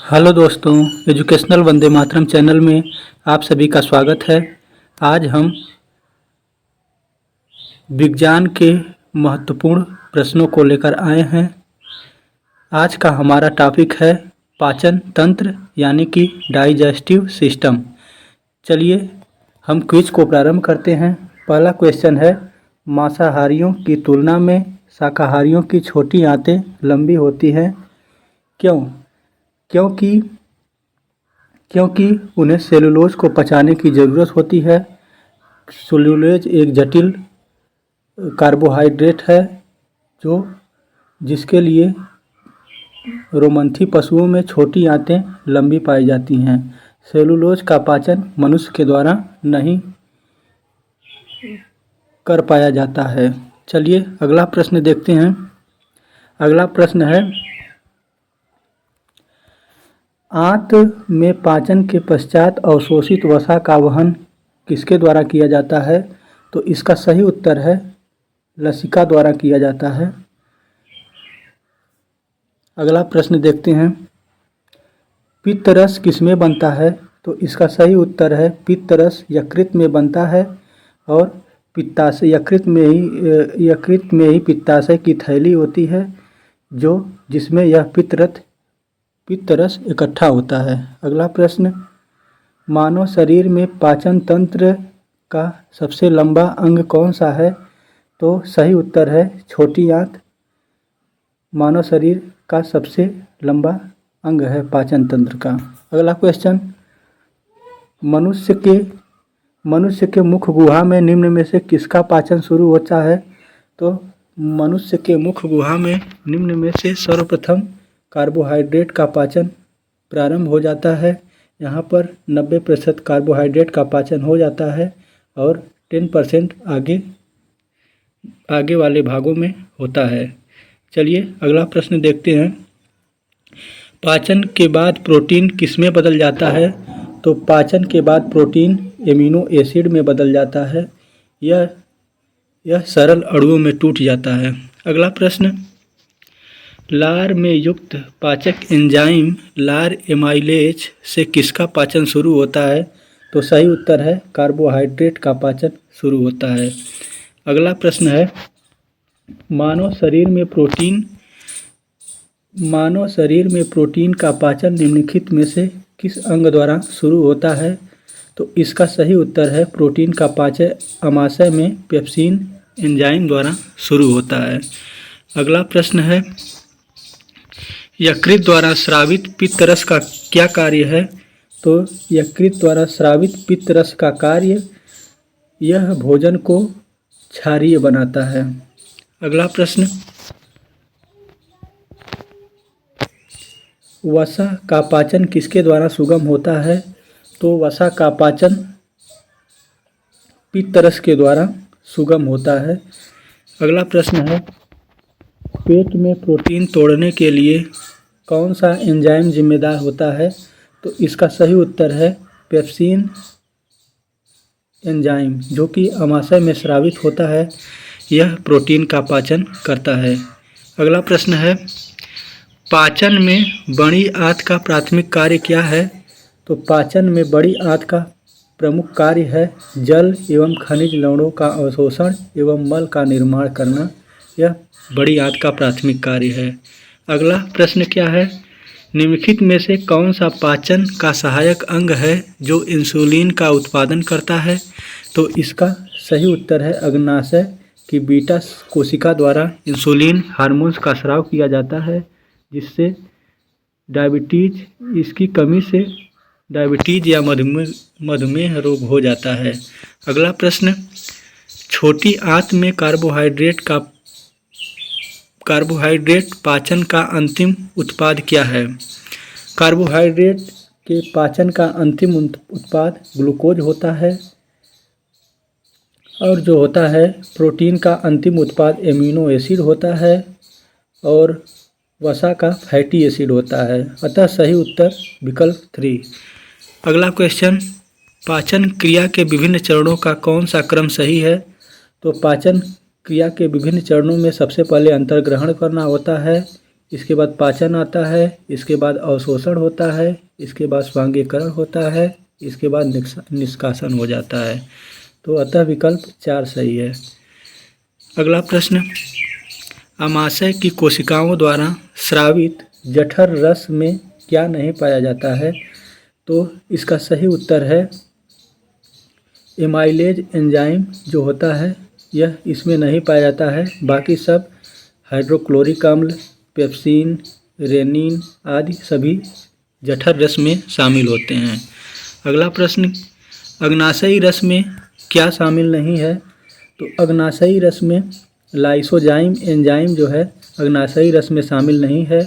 Hello दोस्तों, educational Vande Mataram channel में आप सभी का स्वागत है। आज हम विज्ञान के महत्वपूर्ण प्रश्नों को लेकर आए हैं। आज का हमारा टॉपिक है पाचन तंत्र यानी कि डाइजेस्टिव सिस्टम। चलिए हम क्विज को प्रारंभ करते हैं। पहला क्वेश्चन है, मांसाहारियों की तुलना में शाकाहारियों की छोटी आंतें लंबी होती हैं, क्यों? क्योंकि उन्हें सेलुलोज को पचाने की ज़रूरत होती है। सेलुलोज एक जटिल कार्बोहाइड्रेट है जिसके लिए रोमंथी पशुओं में छोटी आंतें लंबी पाई जाती हैं। सेलुलोज का पाचन मनुष्य के द्वारा नहीं कर पाया जाता है। चलिए अगला प्रश्न देखते हैं। अगला प्रश्न है, आंत में पाचन के पश्चात अवशोषित वसा का वहन किसके द्वारा किया जाता है? तो इसका सही उत्तर है लसिका द्वारा किया जाता है। अगला प्रश्न देखते हैं, पित्तरस किसमें बनता है? तो इसका सही उत्तर है पित्तरस यकृत में बनता है और पित्ताशय यकृत में ही पित्ताशय की थैली होती है जिसमें यह पित्तरस इकट्ठा होता है। अगला प्रश्न, मानव शरीर में पाचन तंत्र का सबसे लंबा अंग कौन सा है? तो सही उत्तर है छोटी आंत मानव शरीर का सबसे लंबा अंग है पाचन तंत्र का। अगला क्वेश्चन, मनुष्य के मुख गुहा में निम्न में से किसका पाचन शुरू होता है? तो मनुष्य के मुख गुहा में निम्न में से सर्वप्रथम कार्बोहाइड्रेट का पाचन प्रारंभ हो जाता है। यहाँ पर 90% कार्बोहाइड्रेट का पाचन हो जाता है और 10% आगे वाले भागों में होता है। चलिए अगला प्रश्न देखते हैं, पाचन के बाद प्रोटीन किस में बदल जाता है? तो पाचन के बाद प्रोटीन एमिनो एसिड में बदल जाता है। यह सरल अणुओं में टूट जाता है। अगला प्रश्न, लार में युक्त पाचक एंजाइम लार एमाइलेज से किसका पाचन शुरू होता है? तो सही उत्तर है कार्बोहाइड्रेट का पाचन शुरू होता है। अगला प्रश्न है, मानव शरीर में प्रोटीन का पाचन निम्नलिखित में से किस अंग द्वारा शुरू होता है? तो इसका सही उत्तर है प्रोटीन का पाचन आमाशय में पेप्सिन एंजाइम द्वारा शुरू होता है। अगला प्रश्न है, यकृत द्वारा स्रावित पित्तरस का क्या कार्य है? तो यकृत द्वारा स्रावित पित्तरस का कार्य यह भोजन को क्षारीय बनाता है। अगला प्रश्न, वसा का पाचन किसके द्वारा सुगम होता है? तो वसा का पाचन पित्तरस के द्वारा सुगम होता है। अगला प्रश्न है, पेट में प्रोटीन तोड़ने के लिए कौन सा एंजाइम जिम्मेदार होता है? तो इसका सही उत्तर है पेप्सिन एंजाइम, जो कि आमाशय में स्रावित होता है। यह प्रोटीन का पाचन करता है। अगला प्रश्न है, पाचन में बड़ी आंत का प्राथमिक कार्य क्या है? तो पाचन में बड़ी आंत का प्रमुख कार्य है जल एवं खनिज लवणों का अवशोषण एवं मल का निर्माण करना। यह बड़ी आंत का प्राथमिक कार्य है। अगला प्रश्न क्या है, निम्नलिखित में से कौन सा पाचन का सहायक अंग है जो इंसुलिन का उत्पादन करता है? तो इसका सही उत्तर है अग्नाशय की बीटा कोशिका द्वारा इंसुलिन हार्मोन्स का स्राव किया जाता है, जिससे इसकी कमी से डायबिटीज या मधुमेह रोग हो जाता है। अगला प्रश्न, छोटी आंत में कार्बोहाइड्रेट पाचन का अंतिम उत्पाद क्या है? कार्बोहाइड्रेट के पाचन का अंतिम उत्पाद ग्लूकोज होता है और जो होता है प्रोटीन का अंतिम उत्पाद एमिनो एसिड होता है और वसा का फैटी एसिड होता है। अतः सही उत्तर विकल्प 3। अगला क्वेश्चन, पाचन क्रिया के विभिन्न चरणों का कौन सा क्रम सही है? तो पाचन क्रिया के विभिन्न चरणों में सबसे पहले अंतर्ग्रहण करना होता है, इसके बाद पाचन आता है, इसके बाद अवशोषण होता है, इसके बाद स्वांगीकरण होता है, इसके बाद निष्कासन हो जाता है। तो अतः विकल्प 4 सही है। अगला प्रश्न, अमाशय की कोशिकाओं द्वारा स्रावित जठर रस में क्या नहीं पाया जाता है? तो इसका सही उत्तर है एमाइलेज एंजाइम जो होता है यह इसमें नहीं पाया जाता है। बाकी सब हाइड्रोक्लोरिक अम्ल, पेप्सिन, रेनिन आदि सभी जठर रस में शामिल होते हैं। अगला प्रश्न, अग्नाशयी रस में क्या शामिल नहीं है? तो अग्नाशयी रस में लाइसोजाइम एंजाइम जो है अग्नाशयी रस में शामिल नहीं है,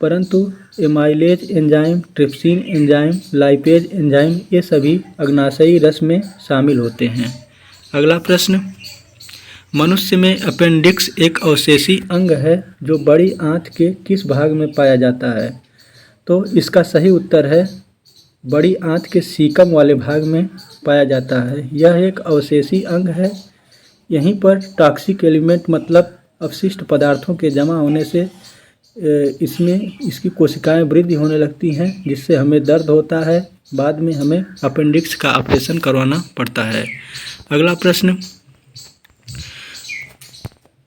परंतु amylase enzyme, trypsin enzyme, lipase enzyme ये सभी अग्नाशयी रस में शामिल होते हैं। अगला प्रश्न, मनुष्य में अपेंडिक्स एक अवशेषी अंग है जो बड़ी आंत के किस भाग में पाया जाता है? तो इसका सही उत्तर है बड़ी आंत के सीकम वाले भाग में पाया जाता है। यह एक अवशेषी अंग है। यहीं पर टॉक्सिक एलिमेंट मतलब अपशिष्ट पदार्थों के जमा होने से इसकी कोशिकाएं वृद्धि होने लगती हैं, जिससे हमें दर्द होता है। बाद में हमें अपेंडिक्स का ऑपरेशन करवाना पड़ता है। अगला प्रश्न,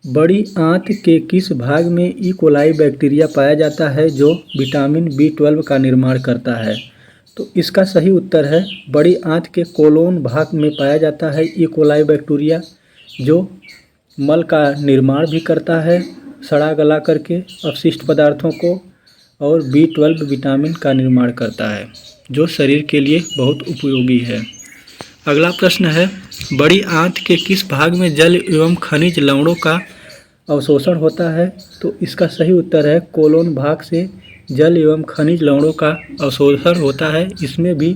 बड़ी आंत के किस भाग में ई कोलाई बैक्टीरिया पाया जाता है जो विटामिन B12 का निर्माण करता है? तो इसका सही उत्तर है बड़ी आंत के कोलोन भाग में पाया जाता है ई कोलाई बैक्टीरिया, जो मल का निर्माण भी करता है सड़ा गला करके अपशिष्ट पदार्थों को, और B12 विटामिन का निर्माण करता है जो शरीर के लिए बहुत उपयोगी है। अगला प्रश्न है, बड़ी आंत के किस भाग में जल एवं खनिज लवणों का अवशोषण होता है? तो इसका सही उत्तर है कोलोन भाग से जल एवं खनिज लवणों का अवशोषण होता है। इसमें भी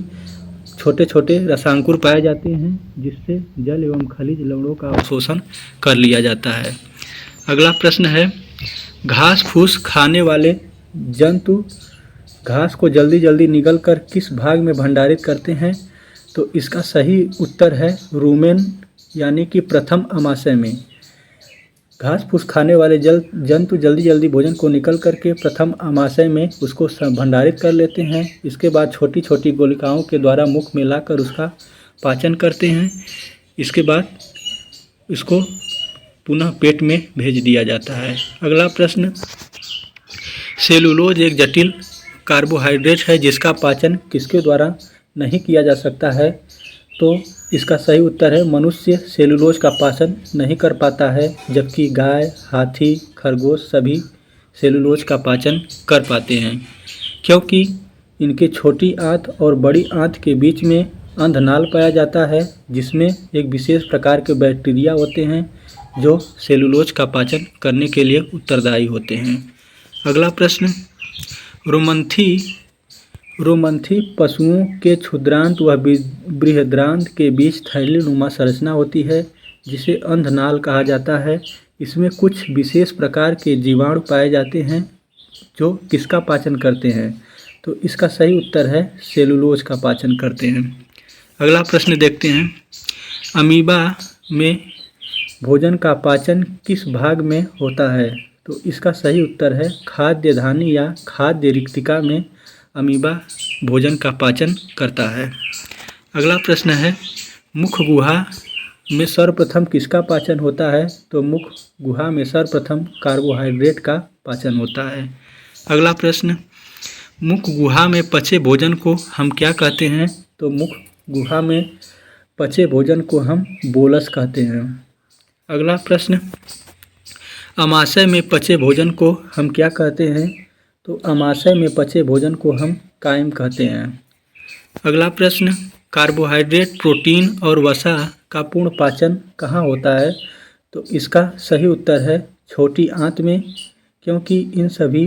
छोटे छोटे रसांकुर पाए जाते हैं जिससे जल एवं खनिज लवणों का अवशोषण कर लिया जाता है। अगला प्रश्न है, घास फूस खाने वाले जंतु घास को जल्दी जल्दी निगल कर किस भाग में भंडारित करते हैं? तो इसका सही उत्तर है रूमेन यानी कि प्रथम अमाशय में। घास फूस खाने वाले जंतु जल्दी जल्दी भोजन को निकल करके प्रथम अमाशय में उसको भंडारित कर लेते हैं। इसके बाद छोटी छोटी गोलिकाओं के द्वारा मुख में लाकर उसका पाचन करते हैं। इसके बाद इसको पुनः पेट में भेज दिया जाता है। अगला प्रश्न, सेलुलोज एक जटिल कार्बोहाइड्रेट है जिसका पाचन किसके द्वारा नहीं किया जा सकता है? तो इसका सही उत्तर है मनुष्य सेलुलोज का पाचन नहीं कर पाता है, जबकि गाय, हाथी, खरगोश सभी सेलुलोज का पाचन कर पाते हैं, क्योंकि इनके छोटी आंत और बड़ी आंत के बीच में अंधनाल पाया जाता है, जिसमें एक विशेष प्रकार के बैक्टीरिया होते हैं जो सेलुलोज का पाचन करने के लिए उत्तरदायी होते हैं। अगला प्रश्न, रोमंथी पशुओं के क्षुद्रांत व बृहदांत के बीच थैलीनुमा संरचना होती है जिसे अंधनाल कहा जाता है। इसमें कुछ विशेष प्रकार के जीवाणु पाए जाते हैं जो किसका पाचन करते हैं? तो इसका सही उत्तर है सेलुलोज का पाचन करते हैं। अगला प्रश्न देखते हैं, अमीबा में भोजन का पाचन किस भाग में होता है? तो इसका सही उत्तर है खाद्य धानी या खाद्य रिक्तिका में अमीबा भोजन का पाचन करता है। अगला प्रश्न है, मुख गुहा में सर्वप्रथम किसका पाचन होता है? तो मुख गुहा में सर्वप्रथम कार्बोहाइड्रेट का पाचन होता है। अगला प्रश्न, मुख गुहा में पचे भोजन को हम क्या कहते हैं? तो मुख गुहा में पचे भोजन को हम बोलस कहते हैं। अगला प्रश्न, अमाशय में पचे भोजन को हम क्या कहते हैं? तो अमाशय में पचे भोजन को हम कायम कहते हैं। अगला प्रश्न, कार्बोहाइड्रेट, प्रोटीन और वसा का पूर्ण पाचन कहाँ होता है? तो इसका सही उत्तर है छोटी आंत में, क्योंकि इन सभी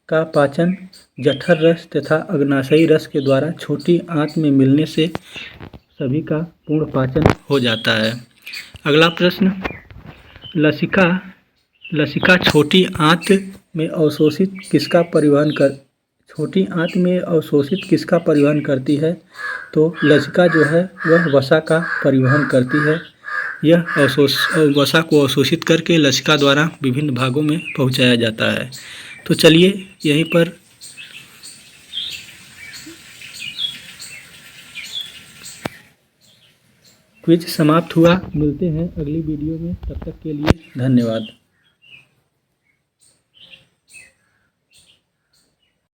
का पाचन जठर रस तथा अग्नाशयी रस के द्वारा छोटी आंत में मिलने से सभी का पूर्ण पाचन हो जाता है। अगला प्रश्न, लसिका छोटी आंत में अवशोषित किसका परिवहन करती है? तो लसिका जो है वह वसा का परिवहन करती है। यह वसा को अवशोषित करके लसिका द्वारा विभिन्न भागों में पहुंचाया जाता है। तो चलिए यहीं पर क्विज समाप्त हुआ। मिलते हैं अगली वीडियो में, तब तक के लिए धन्यवाद।